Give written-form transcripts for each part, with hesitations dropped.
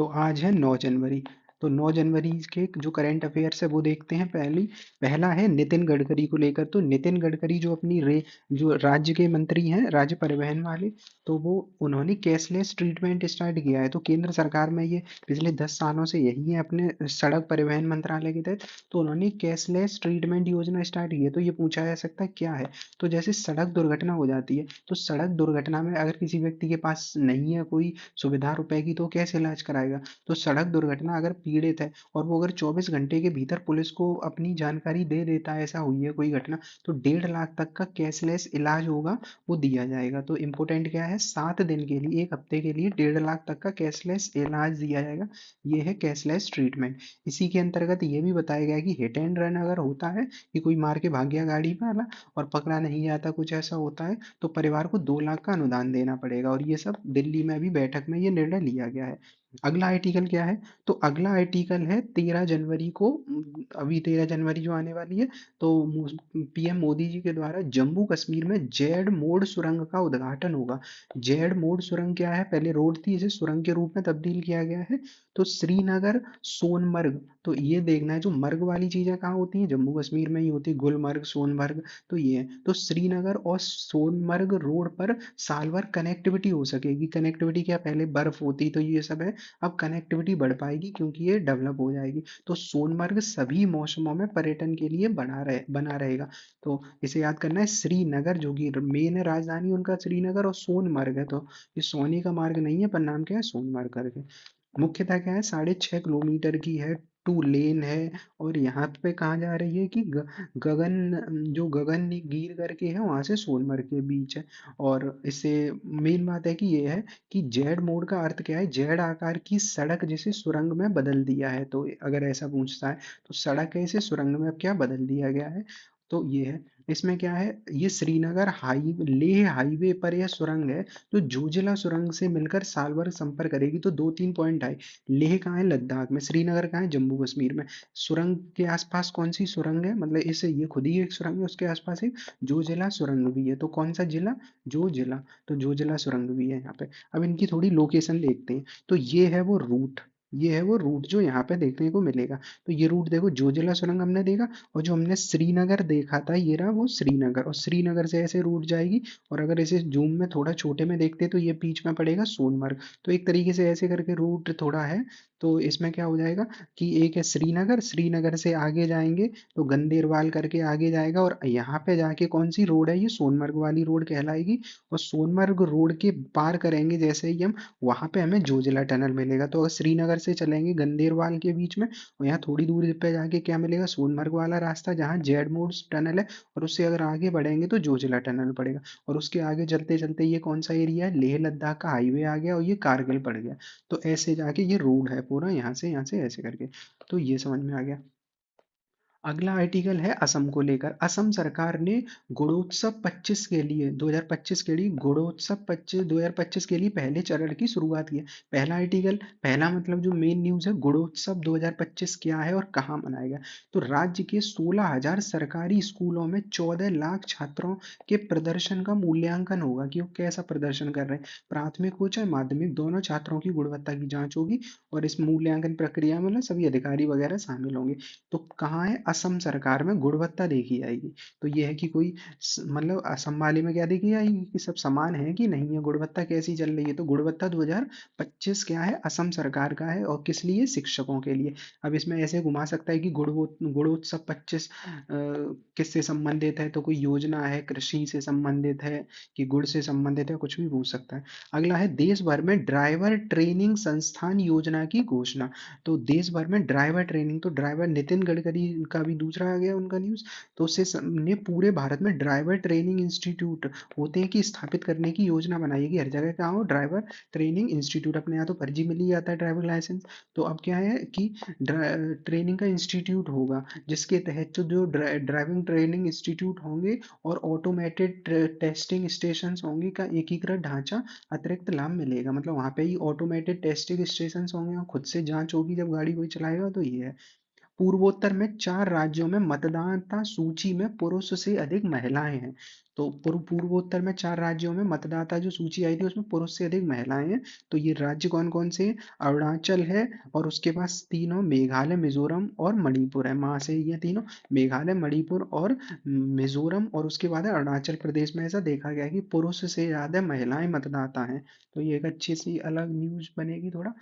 तो आज है 9 जनवरी। तो 9 जनवरी के जो करंट अफेयर्स है वो देखते हैं। पहला है नितिन गडकरी को लेकर। तो नितिन गडकरी जो अपनी रे जो राज्य के मंत्री हैं, राज्य परिवहन वाले, तो वो उन्होंने कैशलेस ट्रीटमेंट स्टार्ट किया है। तो केंद्र सरकार में ये पिछले 10 सालों से यही है अपने सड़क परिवहन मंत्रालय के तहत। तो उन्होंने कैशलेस ट्रीटमेंट योजना स्टार्ट की है। तो ये पूछा जा सकता है क्या है। तो जैसे सड़क दुर्घटना हो जाती है, तो सड़क दुर्घटना में अगर किसी व्यक्ति के पास नहीं है कोई सुविधा रुपए की, तो कैसे इलाज कराएगा। तो सड़क दुर्घटना अगर पीड़ित है और वो अगर 24 घंटे के भीतर पुलिस को अपनी जानकारी दे देता है, ऐसा हुई है कोई घटना, तो 1.5 लाख तक का कैशलेस इलाज होगा, वो दिया जाएगा। तो इम्पोर्टेंट क्या है, 7 दिन के लिए, 1 हफ्ते के लिए 1.5 लाख तक का कैशलेस इलाज दिया जाएगा। ये है कैशलेस ट्रीटमेंट। इसी के अंतर्गत ये भी बताया गया है कि हिट एंड रन अगर होता है कि कोई मार के भाग गया गाड़ी वाला और पकड़ा नहीं जाता, कुछ ऐसा होता है, तो परिवार को 2 लाख का अनुदान देना पड़ेगा। और ये सब दिल्ली में भी बैठक में ये निर्णय लिया गया है। अगला आर्टिकल क्या है। तो अगला आर्टिकल है 13 जनवरी को, अभी 13 जनवरी जो आने वाली है, तो पीएम मोदी जी के द्वारा जम्मू कश्मीर में जेड मोड़ सुरंग का उद्घाटन होगा। जेड मोड़ सुरंग क्या है, पहले रोड थी, इसे सुरंग के रूप में तब्दील किया गया है। तो श्रीनगर सोनमर्ग, तो ये देखना है जो मर्ग वाली चीजें कहाँ होती हैं, जम्मू कश्मीर में ही होती है, गुलमर्ग सोनमर्ग। तो ये है, तो श्रीनगर और सोनमर्ग रोड पर साल भर कनेक्टिविटी हो सकेगी। कनेक्टिविटी क्या, पहले बर्फ होती, तो ये सब है, अब कनेक्टिविटी बढ़ पाएगी क्योंकि ये डेवलप हो जाएगी। तो सोनमर्ग सभी मौसमों में पर्यटन के लिए बना रहेगा। तो इसे याद करना है, श्रीनगर जो कि मेन है, राजधानी उनका श्रीनगर, और सोनमर्ग है, तो ये सोने का मार्ग नहीं है, पर नाम क्या है, सोनमर्ग करके। मुख्यतः क्या है, 6.5 किलोमीटर की है, 2 लेन है। और यहाँ पे कहाँ जा रही है कि गगनगिर करके है, वहां से सोनमर्ग के बीच है। और इससे मेन बात है कि ये है कि जेड मोड का अर्थ क्या है, जेड आकार की सड़क जिसे सुरंग में बदल दिया है। तो अगर ऐसा पूछता है, तो सड़क है, इसे सुरंग में अब क्या बदल दिया गया है। तो ये है, इसमें क्या है, ये श्रीनगर लेह हाईवे पर यह सुरंग है, तो जोजिला सुरंग से मिलकर सालभर संपर्क करेगी। तो 2-3 पॉइंट आए। लेह कहाँ है, लद्दाख में। श्रीनगर कहाँ है, जम्मू कश्मीर में। सुरंग के आसपास कौन सी सुरंग है, मतलब इसे, ये खुद ही एक सुरंग है, उसके आसपास एक जोजिला सुरंग भी है। तो कौन सा जिला, जोजिला। तो जोजिला सुरंग भी है यहाँ पे। अब इनकी थोड़ी लोकेशन देखते हैं। तो ये है वो रूट जो यहाँ पे देखने को मिलेगा। तो ये रूट देखो, जोजिला सुरंग हमने देखा, और जो हमने श्रीनगर देखा था, ये रहा वो श्रीनगर, और श्रीनगर से ऐसे रूट जाएगी। और अगर इसे जूम में थोड़ा छोटे में देखते तो ये बीच में पड़ेगा सोनमर्ग। तो एक तरीके से ऐसे करके रूट थोड़ा है। तो इसमें क्या हो जाएगा कि एक है श्रीनगर, श्रीनगर से आगे जाएंगे तो गंदेरवाल करके आगे जाएगा, और यहाँ पे जाके कौन सी रोड है, ये सोनमर्ग वाली रोड कहलाएगी। और सोनमर्ग रोड के पार करेंगे जैसे ही हम, वहां पे हमें जोजिला टनल मिलेगा। तो अगर श्रीनगर से चलेंगे गंदेरवाल के बीच में, और यहाँ थोड़ी दूरी पे जाके क्या मिलेगा, सोनमर्ग वाला रास्ता जहाँ जेड मोड टनल है। और उससे अगर आगे बढ़ेंगे तो जोजिला टनल पड़ेगा। और उसके आगे चलते चलते ये कौन सा एरिया है, लेह लद्दाख का हाईवे आ गया, और ये कारगिल पड़ गया। तो ऐसे जाके ये रोड है पूरा, यहाँ से ऐसे करके। तो ये समझ में आ गया। अगला आर्टिकल है असम को लेकर। असम सरकार ने गुणोत्सव 25 के लिए, 2025 के लिए, गुणोत्सव 2025 के लिए पहले चरण की शुरुआत की है। पहला आर्टिकल, पहला मतलब जो मेन न्यूज है, गुणोत्सव 2025 क्या है और कहाँ मनाएगा। तो राज्य के 16,000 सरकारी स्कूलों में 14 लाख छात्रों के प्रदर्शन का मूल्यांकन होगा कि वो कैसा प्रदर्शन कर रहे हैं। प्राथमिक हो चाहे माध्यमिक, दोनों छात्रों की गुणवत्ता की जांच होगी। और इस मूल्यांकन प्रक्रिया में ना सभी अधिकारी वगैरह शामिल होंगे। तो कहाँ है, असम सरकार में गुणवत्ता देखी जाएगी। तो ये है कि कोई मतलब असम वाले में क्या देखी जाएगी कि सब समान है कि नहीं है, गुणवत्ता कैसी चल रही है। तो गुणवत्ता 2025 क्या है, असम सरकार का है, और किस लिए, शिक्षकों के लिए। अब इसमें ऐसे घुमा सकता है कि गुणोत्सव 25 किससे संबंधित है, तो कोई योजना है, कृषि से संबंधित है, कि गुड़ से संबंधित है, कुछ भी पूछ सकता है। अगला है देश भर में ड्राइवर ट्रेनिंग संस्थान योजना की घोषणा। तो देश भर में ड्राइवर ट्रेनिंग, तो ड्राइवर नितिन गडकरी का भी दूसरा आ गया उनका न्यूज़। तो उससे ने पूरे भारत में ड्राइवर ट्रेनिंग इंस्टीट्यूट होते हैं कि स्थापित करने की योजना बनाई है कि हर जगह क्या हो, ड्राइवर ट्रेनिंग इंस्टीट्यूट। अपने यहाँ तो फर्जी मिल ही जाता है ड्राइविंग लाइसेंस। तो अब क्या है कि ट्रेनिंग का इंस्टीट्यूट होगा, जिसके तहत जो ड्राइविंग ट्रेनिंग इंस्टीट्यूट होंगे और ऑटोमेटेड टेस्टिंग स्टेशन होंगे का एकीकृत ढांचा, अतिरिक्त लाभ मिलेगा। मतलब वहाँ पे ही ऑटोमेटेड टेस्टिंग स्टेशन होंगे और खुद से जांच होगी जब गाड़ी कोई चलाएगा। तो ये है। पूर्वोत्तर में 4 राज्यों में मतदाता सूची में पुरुष से अधिक महिलाएं हैं। तो पूर्वोत्तर में 4 राज्यों में मतदाता जो सूची आई थी उसमें पुरुष से अधिक महिलाएं हैं। तो ये राज्य कौन-कौन से हैं? अरुणाचल है और उसके पास तीनों मेघालय, मिजोरम और मणिपुर है। वहाँ से ये तीनों मेघालय, मणिपुर और मिजोरम, और उसके बाद है अरुणाचल प्रदेश में ऐसा देखा गया है कि पुरुष से ज़्यादा महिलाएं मतदाता हैं। तो ये एक अच्छी सी अलग न्यूज़ बनेगी थोड़ा।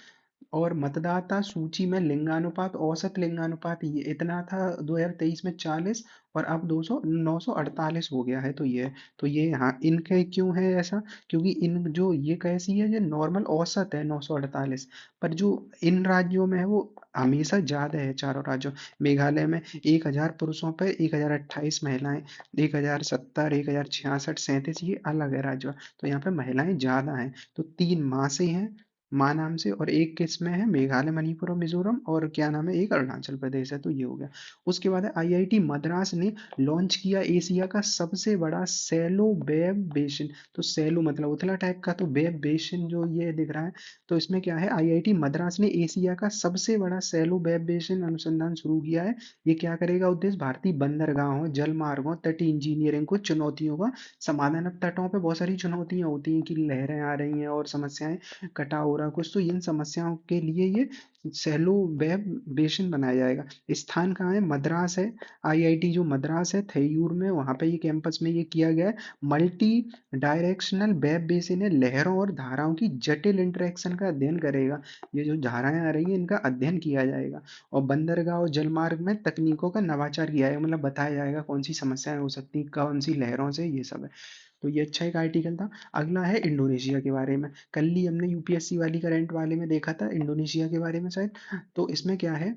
और मतदाता सूची में लिंगानुपात, औसत लिंगानुपात ये इतना था 2023 में 40, और अब 948 हो गया है। तो ये, तो ये हाँ, इनके क्यों है ऐसा? क्योंकि इन जो ये कैसी है, ये नॉर्मल औसत है 948, पर जो इन राज्यों में है वो हमेशा ज्यादा है चारों राज्यों। मेघालय में 1000 पुरुषों पर 1028 महिलाएं, 1070, 1066, 37, ये अलग है राज्य। तो यहाँ पे महिलाएं ज्यादा हैं। तो 3 माह से हैं, माँ नाम से, और एक किसमें है, मेघालय, मणिपुर और मिजोरम, और क्या नाम है, एक अरुणाचल प्रदेश है। तो ये हो गया। उसके बाद है आईआईटी मद्रास ने लॉन्च किया एशिया का सबसे बड़ा सैलो वेब बेसिन। तो सैलो मतलब उथला टाइप का, तो वेब बेसिन जो ये दिख रहा है, तो इसमें क्या है, आईआईटी मद्रास ने एशिया का सबसे बड़ा सैलो वेब बेसिन अनुसंधान शुरू किया है। ये क्या करेगा, उद्देश्य भारतीय बंदरगाहों, जल मार्गों, तटीय इंजीनियरिंग को चुनौतियों का समाधान। अब तटों पे बहुत सारी चुनौतियां होती हैं कि लहरें आ रही हैं और समस्याएं, कटा हो रहा कुछ, तो इन समस्याओं के लिए ये सैलो वेब बेसिन बनाया जाएगा। स्थान कहाँ है, मद्रास है। आईआईटी जो मद्रास है थेयूर में, वहां पे ये कैंपस में ये किया गया है। मल्टी डायरेक्शनल वेब बेसिन है, लहरों और धाराओं की जटिल इंटरेक्शन का अध्ययन करेगा। ये जो धाराएं आ रही है इनका अध्ययन किया जाएगा। और बंदरगाह और जलमार्ग में तकनीकों का नवाचार किया है, मतलब बताया जाएगा कौन सी समस्याएं हो सकती, कौन सी लहरों से, ये सब है। तो ये अच्छा एक आर्टिकल था। अगला है इंडोनेशिया के बारे में। कल ही हमने यूपीएससी वाली करंट वाले में देखा था इंडोनेशिया के बारे में शायद। तो इसमें क्या है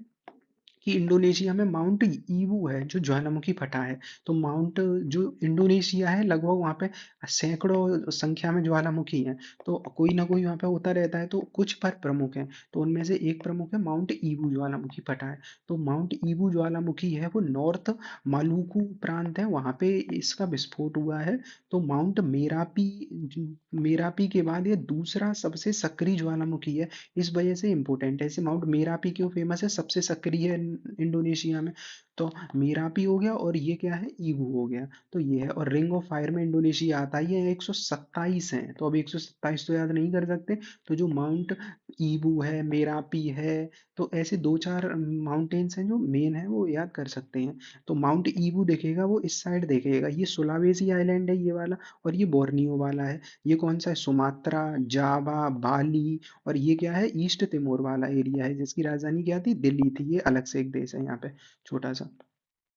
कि इंडोनेशिया में माउंट ईवू है जो ज्वालामुखी फटा है। तो माउंट, जो इंडोनेशिया है लगभग वहाँ पे सैकड़ों संख्या में ज्वालामुखी हैं। तो कोई ना कोई वहाँ पे होता रहता है, तो कुछ पर प्रमुख हैं। तो उनमें से एक प्रमुख है माउंट ईवू ज्वालामुखी फटा है। तो माउंट ईवू ज्वालामुखी है वो नॉर्थ मालुकू प्रांत है, वहाँ पे इसका विस्फोट हुआ है। तो माउंट मेरापी, मेरापी के बाद ये दूसरा सबसे सक्रिय ज्वालामुखी है। इस वजह से इम्पोर्टेंट है। जैसे माउंट मेरापी क्यों फेमस है, सबसे सक्रिय है इंडोनेशिया में। तो मेरापी हो गया, और ये क्या है, ईवू हो गया। तो ये है। और रिंग ऑफ फायर में इंडोनेशिया आता है, ये 127 है। तो अब 127 तो याद नहीं कर सकते। तो जो माउंट ईवू है, मेरापी है, तो ऐसे दो चार माउंटेन्स हैं जो मेन है, वो याद कर सकते हैं। तो माउंट ईवू देखेगा वो इस साइड देखेगा, ये सुलावेसी आइलैंड है ये वाला, और ये बोर्नियो वाला है। ये कौन सा है, सुमात्रा, जावा, बाली, और ये क्या है, ईस्ट तिमोर वाला एरिया है जिसकी राजधानी क्या थी, दिल्ली थी। ये अलग से एक देश है यहाँ पे, छोटा सा।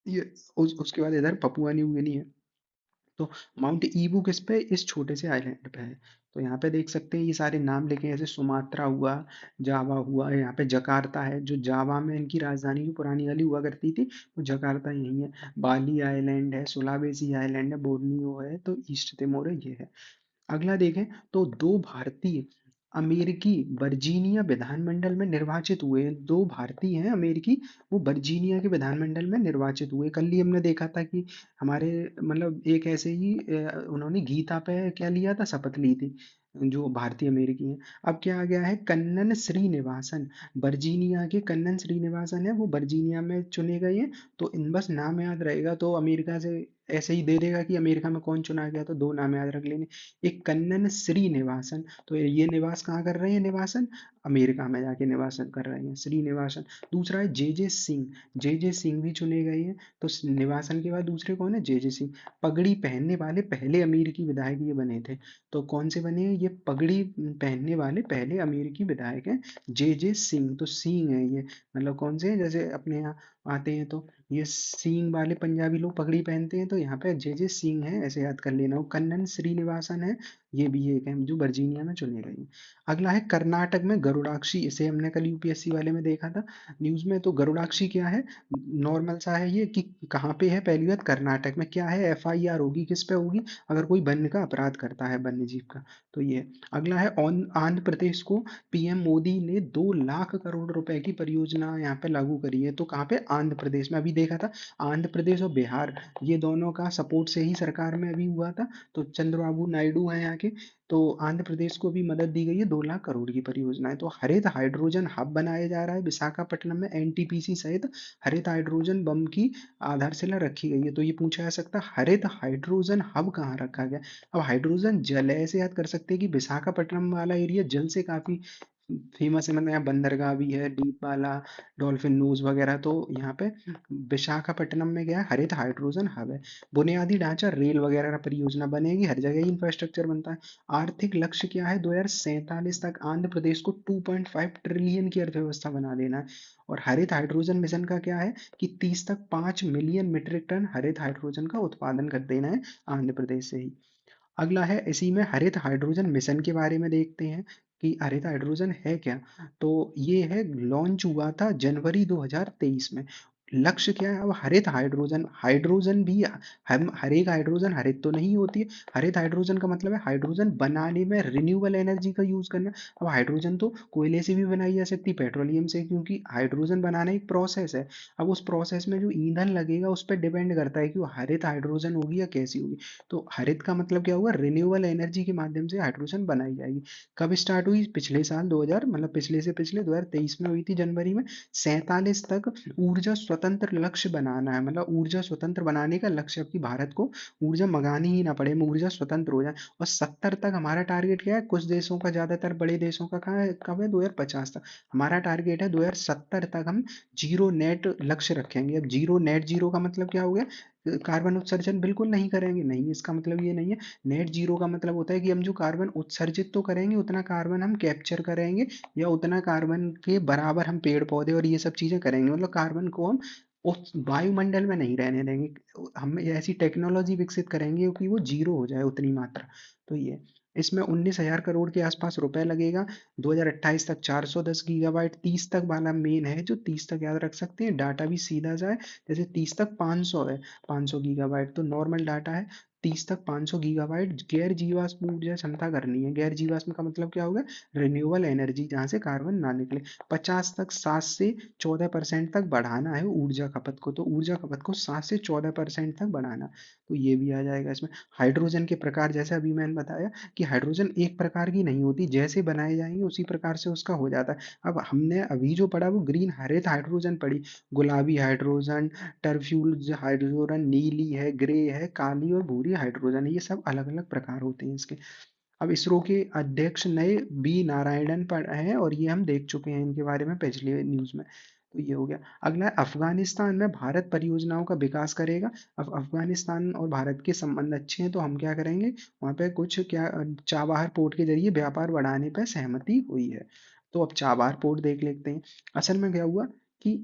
ये उसके बाद इधर पपुआ न्यू गिनी है। तो माउंट ईबू किस पे, इस छोटे से आइलैंड पे है। तो यहाँ पे देख सकते हैं ये सारे नाम लिखे हैं, जैसे सुमात्रा हुआ, जावा हुआ, यहाँ पे जकार्ता है, जो जावा में इनकी राजधानी जो पुरानी वाली हुआ करती थी, वो जकार्ता यही है। बाली आइलैंड है, सुलावेसी आइलैंड है, बोर्नियो है, तो ईस्ट तिमोर है, ये है। अगला देखें तो दो भारतीय अमेरिकी वर्जीनिया विधानमंडल में निर्वाचित हुए हैं। दो भारतीय हैं अमेरिकी, वो वर्जीनिया के विधानमंडल में निर्वाचित हुए। कल ही हमने देखा था कि हमारे, मतलब एक ऐसे ही उन्होंने गीता पे क्या लिया था, शपथ ली थी, जो भारतीय अमेरिकी हैं। अब क्या आ गया है, कन्नन श्रीनिवासन, वर्जीनिया के कन्नन श्रीनिवासन है, वो वर्जीनिया में चुने गए हैं। तो इन बस नाम याद रहेगा, तो अमेरिका से ऐसे ही दे देगा कि अमेरिका में कौन चुना गया, तो दो नाम याद रख लेने। एक कन्नन श्रीनिवासन, तो ये निवास कहाँ कर रहे हैं, निवासन अमेरिका में जाके निवासन कर रहे हैं, श्रीनिवासन। दूसरा है जे जे सिंह, जे जे सिंह भी चुने गए हैं। तो निवासन के बाद दूसरे कौन है, जे जे सिंह। पगड़ी पहनने वाले पहले अमेरिकी विधायक ये बने थे। तो कौन से बने हैं, ये पगड़ी पहनने वाले पहले अमेरिकी विधायक हैं, जे जे सिंह। तो सिंह है ये, मतलब कौन से हैं, जैसे अपने यहाँ आते हैं तो ये सींग वाले पंजाबी लोग पगड़ी पहनते हैं, तो यहाँ पे जे जे सिंह है, ऐसे याद कर लेना। वो कन्नन श्रीनिवासन है, ये भी एक है जो वर्जीनिया में चुने गए हैं। अगला है कर्नाटक में गरुड़ाक्षी, इसे हमने कल यूपीएससी वाले में देखा था न्यूज में। तो गरुड़ाक्षी क्या है, नॉर्मल सा है ये, कि कहाँ पे है, पहली बात कर्नाटक में। क्या है, एफआईआर होगी, किस पे होगी, अगर कोई वन्य का अपराध करता है, वन्य जीव का। तो ये है। अगला है आंध्र प्रदेश को पीएम मोदी ने 2 लाख करोड़ रुपए की परियोजना यहाँ पे लागू करी है। तो कहाँ पे, आंध्र प्रदेश में अभी देखा था। आंध्र प्रदेश और बिहार, ये दोनों का सपोर्ट से ही सरकार में अभी हुआ था। तो चंद्रबाबू नायडू हैं यहाँ के, तो आंध्र प्रदेश को भी मदद दी गई है 2 लाख करोड़ की परियोजनाएं। तो हरित हाइड्रोजन हब बनाया जा रहा है विशाखापट्टनम में, एनटीपीसी सहित हरित हाइड्रोजन बम की आधारशिला रखी गई है। तो ये पूछा जा सकता है हरित हाइड्रोजन हब कहाँ रखा गया। अब हाइड्रोजन जल है, ऐसे याद कर सकते हैं कि विशाखापट्टनम वाला एरिया जल से काफी फेमस है। मतलब यहाँ बंदरगाह भी है, डीप वाला, डॉल्फिन नोज वगैरह। तो यहाँ पे विशाखापट्टनम में गया हरित हाइड्रोजन हब है। बुनियादी ढांचा रेल वगैरह का परियोजना बनेगी, हर जगह ही इंफ्रास्ट्रक्चर बनता है। आर्थिक लक्ष्य क्या है, 2047 तक आंध्र प्रदेश को 2.5 ट्रिलियन की अर्थव्यवस्था बना देना है। और हरित हाइड्रोजन मिशन का क्या है कि 30 तक 5 मिलियन मीट्रिक टन हरित हाइड्रोजन का उत्पादन कर देना है आंध्र प्रदेश से ही। अगला है इसी में हरित हाइड्रोजन मिशन के बारे में देखते हैं कि हरित हाइड्रोजन है क्या। तो ये है, लॉन्च हुआ था जनवरी 2023 में। लक्ष्य क्या है, अब हरित हाइड्रोजन, हाइड्रोजन भी हम हर एक हाइड्रोजन हरित तो नहीं होती है। हरित हाइड्रोजन का मतलब है हाइड्रोजन बनाने में रिन्यूएबल एनर्जी का यूज करना। अब हाइड्रोजन तो कोयले से भी बनाई जा सकती है, पेट्रोलियम से, क्योंकि हाइड्रोजन बनाना एक प्रोसेस है। अब उस प्रोसेस में जो ईंधन लगेगा उस पर डिपेंड करता है कि वो हरित हाइड्रोजन होगी या कैसी होगी। तो हरित का मतलब क्या हुआ, रिन्यूएबल एनर्जी के माध्यम से हाइड्रोजन बनाई जाएगी। कब स्टार्ट हुई, पिछले साल 2000, मतलब पिछले से पिछले 2023 में हुई थी जनवरी में। 47 तक ऊर्जा स्वतंत्र लक्ष्य बनाना है, मतलब ऊर्जा स्वतंत्र बनाने का लक्ष्य है कि भारत को ऊर्जा मंगानी ही ना पड़े, हम ऊर्जा स्वतंत्र हो जाए। और 70 तक हमारा टारगेट क्या है, कुछ देशों का, ज्यादातर बड़े देशों का कहाँ है, कब है, 2050 तक। हमारा टारगेट है 2070 तक हम जीरो नेट लक्ष्य रखेंगे। अब जीरो नेट, जीरो का मतलब क्या हो गया, कार्बन उत्सर्जन बिल्कुल नहीं करेंगे, नहीं, इसका मतलब ये नहीं है। नेट जीरो का मतलब होता है कि हम जो कार्बन उत्सर्जित तो करेंगे उतना कार्बन हम कैप्चर करेंगे, या उतना कार्बन के बराबर हम पेड़ पौधे और ये सब चीजें करेंगे। मतलब कार्बन को हम उस वायुमंडल में नहीं रहने देंगे। हम ऐसी टेक्नोलॉजी विकसित करेंगे कि वो जीरो हो जाए उतनी मात्रा। तो ये, इसमें 19,000 करोड़ के आसपास रुपए लगेगा। 2028 तक 410 गीगावाट, 30 तक वाला मेन है, जो 30 तक याद रख सकते हैं, डाटा भी सीधा जाए। जैसे 30 तक 500 है, 500 गीगाबाइट तो नॉर्मल डाटा है। 30 तक 500 गीगाबाइट गैर जीवाश्म ऊर्जा क्षमता करनी है। गैर जीवाश्म का मतलब क्या होगा, रिन्यूएबल एनर्जी जहाँ से कार्बन ना निकले। 50 तक 7 से 14% तक बढ़ाना है ऊर्जा खपत को, तो ऊर्जा खपत को 7 से 14% तक बढ़ाना। तो ये भी आ जाएगा इसमें। हाइड्रोजन के प्रकार, जैसे अभी मैंने बताया कि हाइड्रोजन एक प्रकार की नहीं होती, जैसे बनाए जाएंगे उसी प्रकार से उसका हो जाता है। अब हमने अभी जो पढ़ा वो ग्रीन हरित हाइड्रोजन पढ़ी, गुलाबी हाइड्रोजन, टरफ्यूज हाइड्रोजन, नीली है, ग्रे है, काली और भूरी हाइड्रोजन है। ये सब अलग अलग प्रकार होते हैं इसके। अब इसरो के अध्यक्ष नए बी नारायणन पर हैं, और ये हम देख चुके हैं इनके बारे में पिछले न्यूज में। तो ये हो गया। अगला है, अफगानिस्तान में भारत परियोजनाओं का विकास करेगा। अब अफगानिस्तान और भारत के संबंध अच्छे हैं, तो हम क्या करेंगे, वहाँ पे कुछ क्या, चाबहार पोर्ट के जरिए व्यापार बढ़ाने पर सहमति हुई है। तो अब चाबहार पोर्ट देख लेते हैं। असल में क्या हुआ कि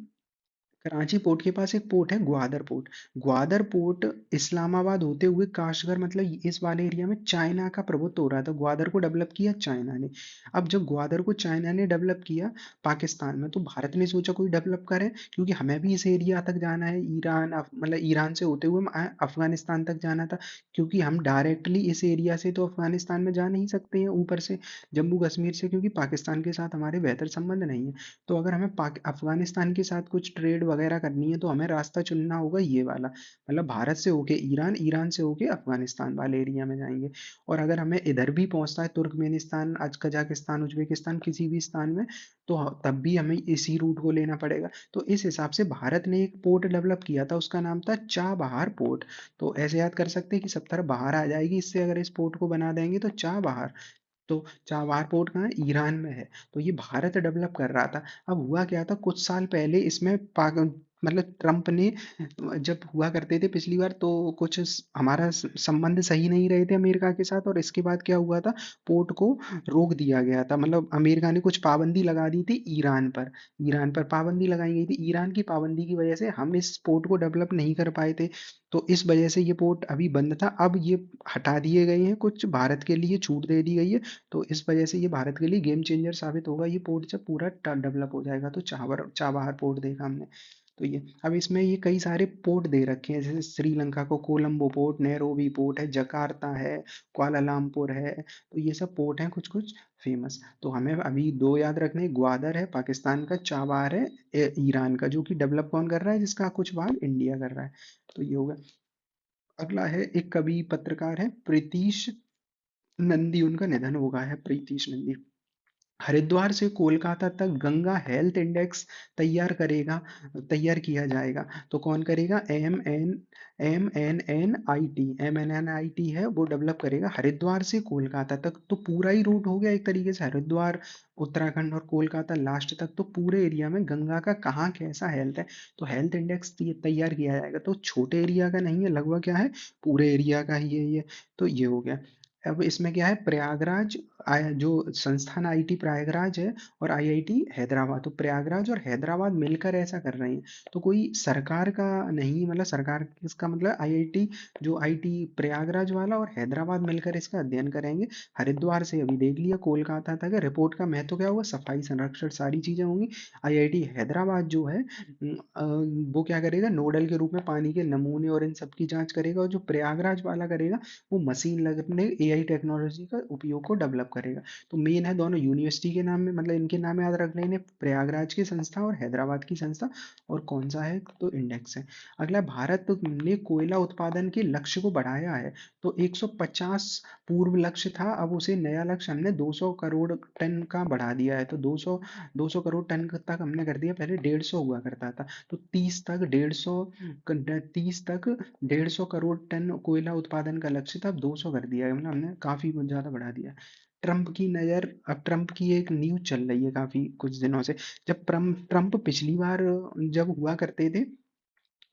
कराची पोर्ट के पास एक पोर्ट है, ग्वादर पोर्ट। ग्वादर पोर्ट इस्लामाबाद होते हुए काशगर, मतलब इस वाले एरिया में चाइना का प्रभुत्व हो रहा था। ग्वादर को डेवलप किया चाइना ने। अब जब ग्वादर को चाइना ने डेवलप किया पाकिस्तान में, तो भारत ने सोचा कोई डेवलप करे, क्योंकि हमें भी इस एरिया तक जाना है। ईरान मतलब ईरान से होते हुए अफगानिस्तान तक जाना था, क्योंकि हम डायरेक्टली इस एरिया से तो अफगानिस्तान में जा नहीं सकते हैं ऊपर से, जम्मू कश्मीर से, क्योंकि पाकिस्तान के साथ हमारे बेहतर संबंध नहीं है। तो अगर हमें अफगानिस्तान के साथ कुछ ट्रेड वगैरह करनी है, तो हमें रास्ता चुनना होगा ये वाला, मतलब भारत से होके ईरान, ईरान से होके अफगानिस्तान वाले एरिया में जाएंगे। और अगर हमें इधर भी पहुंचना है, तुर्कमेनिस्तान, आज कजाकिस्तान, उज्बेकिस्तान, किसी भी स्थान में, तो तब भी हमें इसी रूट को लेना पड़ेगा। तो इस हिसाब से भारत ने एक पोर्ट डेवलप किया था, उसका नाम था चाबहार पोर्ट। तो ऐसे याद कर सकते हैं कि सब तरफ बाहर आ जाएगी इससे, अगर इस पोर्ट को बना देंगे तो चाबहार। तो चाबहार पोर्ट कहाँ है, ईरान में है। तो ये भारत डेवलप कर रहा था। अब हुआ क्या था, कुछ साल पहले इसमें मतलब ट्रम्प ने, जब हुआ करते थे पिछली बार, तो कुछ हमारा संबंध सही नहीं रहे थे अमेरिका के साथ, और इसके बाद क्या हुआ था, पोर्ट को रोक दिया गया था। मतलब अमेरिका ने कुछ पाबंदी लगा दी थी ईरान पर। ईरान पर पाबंदी लगाई गई थी, ईरान की पाबंदी की वजह से हम इस पोर्ट को डेवलप नहीं कर पाए थे। तो इस वजह से ये पोर्ट अभी बंद था, अब ये हटा दिए गए हैं, कुछ भारत के लिए छूट दे दी गई है। तो इस वजह से ये भारत के लिए गेम चेंजर साबित होगा, ये पोर्ट जब पूरा डेवलप हो जाएगा। तो चाबहार चाबहार पोर्ट देखा हमने। तो ये अब इसमें ये कई सारे पोर्ट दे रखे हैं, जैसे श्रीलंका को कोलंबो पोर्ट, नैरोबी पोर्ट है, जकार्ता है, कुआलालंपुर है। तो ये सब पोर्ट हैं कुछ कुछ फेमस। तो हमें अभी दो याद रखने, ग्वादर है पाकिस्तान का, चाबार है ईरान का, जो कि डेवलप कौन कर रहा है, जिसका कुछ भाग इंडिया कर रहा है। तो ये होगा। अगला है एक कवि पत्रकार है प्रीतीश नंदी, उनका निधन हो गया है, प्रीतीश नंदी। हरिद्वार से कोलकाता तक गंगा हेल्थ इंडेक्स तैयार किया जाएगा। तो कौन करेगा, M N N I T है वो डेवलप करेगा। हरिद्वार से कोलकाता तक तो पूरा ही रूट हो गया एक तरीके से, हरिद्वार उत्तराखंड और कोलकाता लास्ट तक, तो पूरे एरिया में गंगा का कहाँ कैसा हेल्थ है, तो हेल्थ इंडेक्स तैयार किया जाएगा। तो छोटे एरिया का नहीं है, लगभग क्या है, पूरे एरिया का ही है ये। तो ये हो गया। अब इसमें क्या है, प्रयागराज जो संस्थान आईआईटी प्रयागराज है और आईआईटी हैदराबाद, तो प्रयागराज और हैदराबाद मिलकर ऐसा कर रहे हैं। तो कोई सरकार का नहीं, मतलब सरकार इसका मतलब आईआईटी जो आईटी प्रयागराज वाला और हैदराबाद मिलकर इसका अध्ययन करेंगे। हरिद्वार से अभी देख लिया कोलकाता तक है। रिपोर्ट का महत्व क्या होगा, सफाई संरक्षण सारी चीजें होंगी। आईआईटी हैदराबाद जो है वो क्या करेगा, नोडल के रूप में पानी के नमूने और इन सब की जांच करेगा, और जो प्रयागराज वाला करेगा वो मशीन लर्निंग एआई टेक्नोलॉजी का उपयोग को डेवलप करेगा। तो मेन है दोनों यूनिवर्सिटी के नाम में, मतलब इनके नाम याद रखने इन्हें, प्रयागराज की संस्था और हैदराबाद की संस्था। और कौन सा है, तो इंडेक्स है। अगला, भारत ने कोयला उत्पादन के लक्ष्य को बढ़ाया है। तो 150 पूर्व लक्ष्य था, अब उसे नया लक्ष्य हमने 200 करोड़ टन का बढ़ा दिया है। तो 200 करोड़ टन तक हमने कर दिया, पहले 150 हुआ करता था। तो 30 तक 150 करोड़ टन कोयला उत्पादन का लक्ष्य था, अब 200 कर दिया है, मतलब हमने काफी कुछ ज्यादा बढ़ा दिया। ट्रंप की नजर, अब ट्रंप की एक न्यूज चल रही है काफी कुछ दिनों से। जब ट्रंप पिछली बार जब हुआ करते थे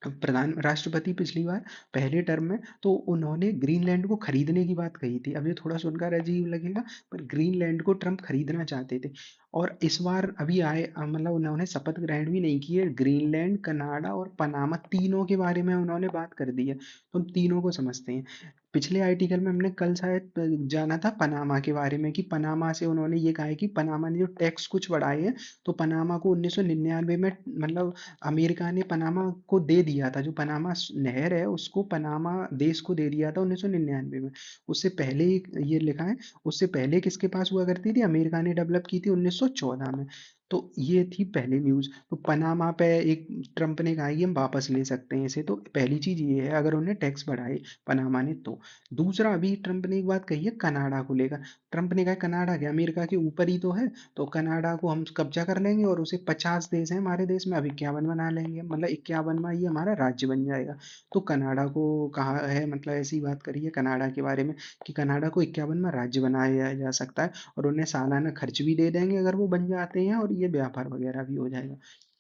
प्रधान राष्ट्रपति पिछली बार पहले टर्म में, तो उन्होंने ग्रीनलैंड को खरीदने की बात कही थी। अब ये थोड़ा सुनकर अजीब लगेगा, पर ग्रीनलैंड को ट्रम्प खरीदना चाहते थे। और इस बार अभी आए मतलब उन्होंने शपथ ग्रहण भी नहीं की है, ग्रीनलैंड, कनाडा और पनामा तीनों के बारे में उन्होंने बात कर दी है। तो हम तीनों को समझते हैं। पिछले आर्टिकल में हमने कल शायद जाना था पनामा के बारे में, कि पनामा से उन्होंने ये कहा है कि पनामा ने जो टैक्स कुछ बढ़ाए हैं, तो पनामा को 1999 में, मतलब अमेरिका ने पनामा को दे दिया था, जो पनामा नहर है उसको पनामा देश को दे दिया था 1999 में। उससे पहले ये लिखा है, उससे पहले किसके पास हुआ करती थी, अमेरिका ने डेवलप की थी 1914 में। तो ये थी पहली न्यूज। तो पनामा पे एक ट्रंप ने कहा कि हम वापस ले सकते हैं इसे। तो पहली चीज ये है, अगर उन्हें टैक्स बढ़ाए पनामा ने तो। दूसरा, अभी ट्रंप ने एक बात कही है कनाडा को लेकर। ट्रंप ने कहा कनाडा क्या अमेरिका के ऊपर ही तो है, तो कनाडा को हम कब्जा कर लेंगे और उसे 50 देश हैं हमारे देश में, अब 51 बना लेंगे, मतलब 51वां ये हमारा राज्य बन जाएगा। तो कनाडा को कहा है, मतलब ऐसी बात करी है कनाडा के बारे में, कि कनाडा को 51वां राज्य बनाया जा सकता है, और उन्हें सालाना खर्च भी दे देंगे अगर वो बन जाते हैं, और ये व्यापार वगैरह भी हो जाएगा।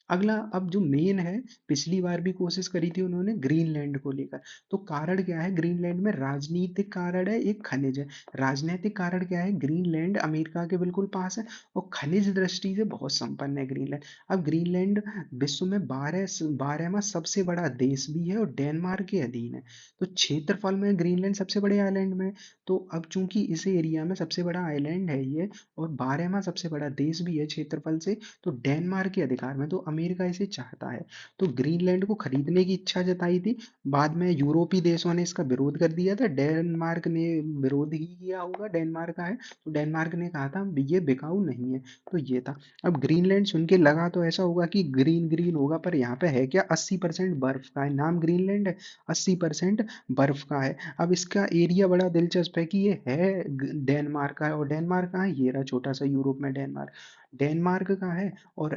अगला, अब जो मेन है, पिछली बार भी कोशिश करी थी उन्होंने ग्रीनलैंड को लेकर। तो कारण क्या है ग्रीनलैंड में, राजनीतिक कारण है, एक खनिज है। राजनीतिक कारण क्या है, ग्रीनलैंड अमेरिका के बिल्कुल पास है, और खनिज दृष्टि से बहुत संपन्न है ग्रीनलैंड। अब ग्रीनलैंड विश्व में 12वां सबसे बड़ा देश भी है और डेनमार्क के अधीन है। तो क्षेत्रफल में ग्रीनलैंड सबसे बड़े आइलैंड में। तो अब चूंकि इस एरिया में सबसे बड़ा आइलैंड है ये, और 12वां सबसे बड़ा देश भी है क्षेत्रफल से, तो डेनमार्क के अधिकार में, तो अमेरिका इसे चाहता है। तो ग्रीनलैंड को खरीदने की इच्छा जताई थी। बाद में यूरोपीय देशों ने इसका विरोध कर दिया था, डेनमार्क ने विरोध ही किया होगा, डेनमार्क का है, तो डेनमार्क ने कहा था ये बिकाऊ नहीं है। तो ये था। अब ग्रीनलैंड सुन के लगा तो ऐसा होगा कि ग्रीन ग्रीन होगा, पर यहाँ पे है क्या, 80% बर्फ का है, नाम ग्रीनलैंड है, 80% बर्फ का है। अब इसका एरिया बड़ा दिलचस्प है कि ये है डेनमार्क का है, और डेनमार्क कहाँ है, ये रहा छोटा सा यूरोप में डेनमार्क। डेनमार्क का है, और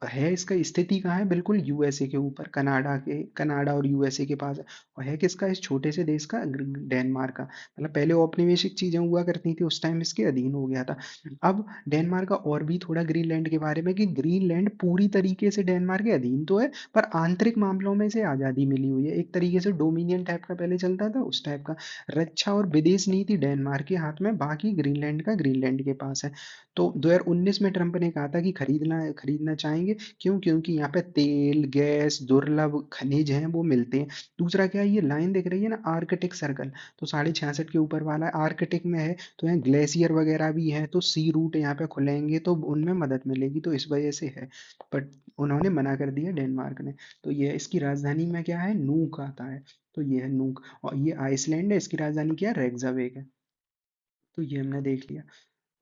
है इसका स्थिति कहाँ है, बिल्कुल यूएसए के ऊपर, कनाडा और यूएसए के पास है। और है किसका, इस छोटे से देश का, डेनमार्क का। मतलब पहले औपनिवेशिक चीजें हुआ करती थी, उस टाइम इसके अधीन हो गया था। अब डेनमार्क का और भी थोड़ा ग्रीनलैंड के बारे में, कि ग्रीनलैंड पूरी तरीके से डेनमार्क के अधीन तो है, पर आंतरिक मामलों में इसे आजादी मिली हुई है, एक तरीके से डोमिनियन टाइप का पहले चलता था उस टाइप का। रक्षा और विदेश नीति डेनमार्क के हाथ में, बाकी ग्रीनलैंड का ग्रीनलैंड के पास है। तो 2019 इसमें ट्रंप ने कहा था कि खरीदना खरीदना चाहेंगे, क्यों? क्योंकि यहाँ पे तेल, गैस, दुर्लभ खनिज हैं वो मिलते हैं। दूसरा क्या है, ये लाइन दिख रही है ना, आर्कटिक सर्कल, तो 66.5 के ऊपर वाला आर्कटिक में है, तो यहाँ ग्लेशियर वगैरह भी है, तो सी रूट यहाँ पे खुलेंगे तो उनमें मदद मिलेगी, तो इस वजह से है। बट उन्होंने मना कर दिया डेनमार्क ने। तो ये इसकी राजधानी में क्या है, नूक आता है। तो ये है नूक, और ये आइसलैंड है, इसकी राजधानी क्या है, रेक्जावेक है। तो ये हमने देख लिया।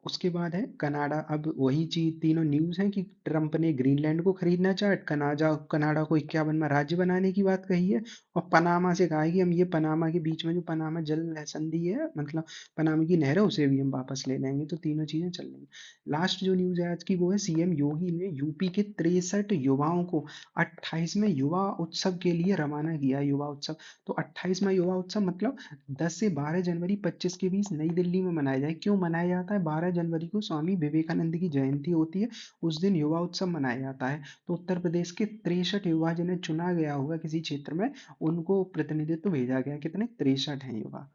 उसके बाद है कनाडा। अब वही चीज तीनों न्यूज़ हैं कि ट्रंप ने ग्रीनलैंड को खरीदना चाहा, कनाडा कनाडा को 51वां राज्य बनाने की बात कही है, और पनामा से कहा है कि हम ये पनामा के बीच में जो पनामा जल संधि है, मतलब पनामा की नहर है, उसे भी हम वापस ले लेंगे। तो तीनों चीजें चल रही हैं। लास्ट जो न्यूज़ है आज की वो है, सीएम योगी ने यूपी के 63 युवाओं को 28वें युवा उत्सव के लिए रवाना किया है। युवा उत्सव, तो 28वां युवा उत्सव मतलब 10 से 12 जनवरी 25 के बीच नई दिल्ली में मनाया जाए। क्यों मनाया जाता है? 12 जनवरी को स्वामी विवेकानंद की जयंती होती है, उस दिन युवा उत्सव मनाया जाता है। तो उत्तर प्रदेश के 63 युवा जिन्हें चुना गया होगा किसी क्षेत्र में, उनको प्रतिनिधित्व भेजा गया। कितने? 63 हैं युवा।